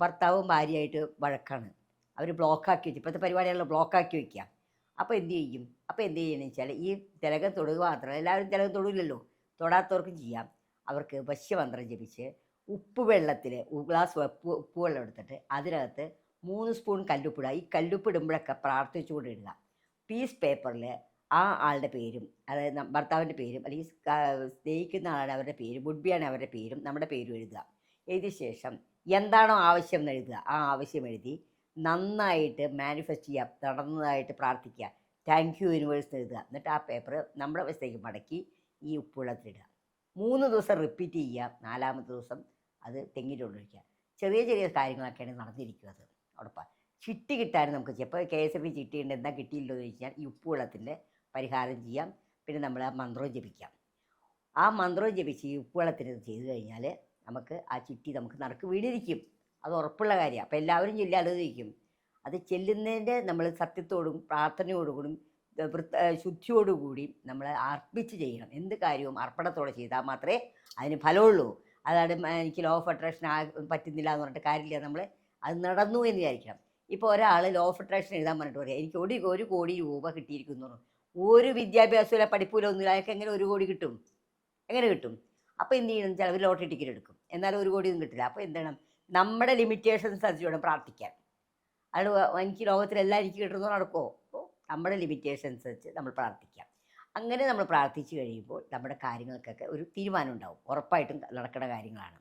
ഭർത്താവും ഭാര്യയായിട്ട് വഴക്കാണ്. അവർ ബ്ലോക്കാക്കി വെച്ചു. ഇപ്പോഴത്തെ പരിപാടികളിൽ ബ്ലോക്കാക്കി വയ്ക്കുക. അപ്പോൾ എന്ത് ചെയ്യും? അപ്പോൾ എന്ത് ചെയ്യണമെന്ന് വെച്ചാൽ ഈ തിലകം തൊടുക മാത്രമല്ല, എല്ലാവരും തിലകം തൊടില്ലല്ലോ, തൊടാത്തവർക്കും ചെയ്യാം. അവർക്ക് വശ്യമന്ത്രം ജപിച്ച് ഉപ്പ് വെള്ളത്തിൽ ഗ്ലാസ് ഉപ്പ് വെള്ളം എടുത്തിട്ട് അതിനകത്ത് 3 സ്പൂൺ കല്ലുപ്പിടുക. ഈ കല്ലുപ്പിടുമ്പോഴൊക്കെ പ്രാർത്ഥിച്ചുകൊണ്ട് ഇടുക. പീസ് പേപ്പറിൽ ആ ആളുടെ പേരും, അതായത് ഭർത്താവിൻ്റെ പേരും അല്ലെങ്കിൽ സ്നേഹിക്കുന്ന ആളുടെ അവരുടെ പേരും, വുഡ് ബി ആണ് അവരുടെ പേരും, നമ്മുടെ പേരും എഴുതുക. എഴുതിയ ശേഷം എന്താണോ ആവശ്യം എന്ന് എഴുതുക. ആ ആവശ്യം എഴുതി നന്നായിട്ട് മാനിഫെസ്റ്റ് ചെയ്യുക, നടന്നതായിട്ട് പ്രാർത്ഥിക്കുക. താങ്ക് യു യൂണിവേഴ്സ് എഴുതുക. എന്നിട്ട് ആ പേപ്പർ നമ്മുടെ വശത്തേക്ക് മടക്കി ഈ ഉപ്പുവെള്ളത്തിലിടുക. 3 ദിവസം റിപ്പീറ്റ് ചെയ്യുക. 4ാമത്തെ ദിവസം അത് തെങ്ങിട്ടൊഴിക്കുക. ചെറിയ ചെറിയ കാര്യങ്ങളൊക്കെയാണ് നടന്നിരിക്കുക. അത് ഉറപ്പാണ്. ചിട്ടി കിട്ടാനും നമുക്ക് ചെയ്യാം. ഇപ്പോൾ KSF ചിട്ടി ഉണ്ട്, എന്താ കിട്ടിയില്ലോ എന്ന് ചോദിച്ചാൽ ഈ ഉപ്പുവെള്ളത്തിൻ്റെ പരിഹാരം ചെയ്യാം. പിന്നെ നമ്മൾ ആ മന്ത്രവും ജപിക്കാം. ആ മന്ത്രവും ജപിച്ച് ഈ ഉപ്പുവെള്ളത്തിന് ചെയ്ത് കഴിഞ്ഞാൽ നമുക്ക് ആ ചിട്ടി നമുക്ക് നറുക്ക് വീണിരിക്കും. അത് ഉറപ്പുള്ള കാര്യമാണ്. അപ്പോൾ എല്ലാവരും ചൊല്ലാതിരിക്കും. അത് ചെല്ലുന്നതിൻ്റെ നമ്മൾ സത്യത്തോടും പ്രാർത്ഥനയോടുകൂടും ശുദ്ധിയോടുകൂടി നമ്മൾ അർപ്പിച്ച് ചെയ്യണം. എന്ത് കാര്യവും അർപ്പണത്തോടെ ചെയ്താൽ മാത്രമേ അതിന് ഫലമുള്ളൂ. അതാണ് എനിക്ക് ലോ ഓഫ് അട്രാക്ഷൻ പറ്റുന്നില്ല എന്ന് പറഞ്ഞിട്ട് കാര്യമില്ല. നമ്മൾ അത് നടന്നു എന്ന് വിചാരിക്കണം. ഇപ്പോൾ ഒരാൾ ലോ ഓഫ് അട്രാക്ഷൻ എഴുതാൻ പറഞ്ഞിട്ട് പറയാം, എനിക്ക് 1 കോടി രൂപ കിട്ടിയിരിക്കുന്നു. ഒരു വിദ്യാഭ്യാസമില്ല, പഠിപ്പിലൊന്നുമില്ല, അയാൾക്ക് എങ്ങനെ 1 കോടി കിട്ടും? എങ്ങനെ കിട്ടും? അപ്പോൾ എന്ത് ചെയ്യണം വെച്ചാൽ അവർ ലോട്ടറി ടിക്കറ്റ് എടുക്കും. എന്നാലും 1 കോടിയൊന്നും കിട്ടില്ല. അപ്പോൾ എന്താണ്, നമ്മുടെ ലിമിറ്റേഷൻസ് അനുസരിച്ച് വേണം പ്രാർത്ഥിക്കാൻ. അത് എനിക്ക് ലോകത്തിലെല്ലാം എനിക്ക് കിട്ടുന്നു നടക്കുമോ? അപ്പോൾ നമ്മുടെ ലിമിറ്റേഷൻസ് വെച്ച് നമ്മൾ പ്രാർത്ഥിക്കാം. അങ്ങനെ നമ്മൾ പ്രാർത്ഥിച്ചു കഴിയുമ്പോൾ നമ്മുടെ കാര്യങ്ങൾക്കൊക്കെ ഒരു തീരുമാനം ഉണ്ടാവും. ഉറപ്പായിട്ടും നടക്കുന്ന കാര്യങ്ങളാണ്.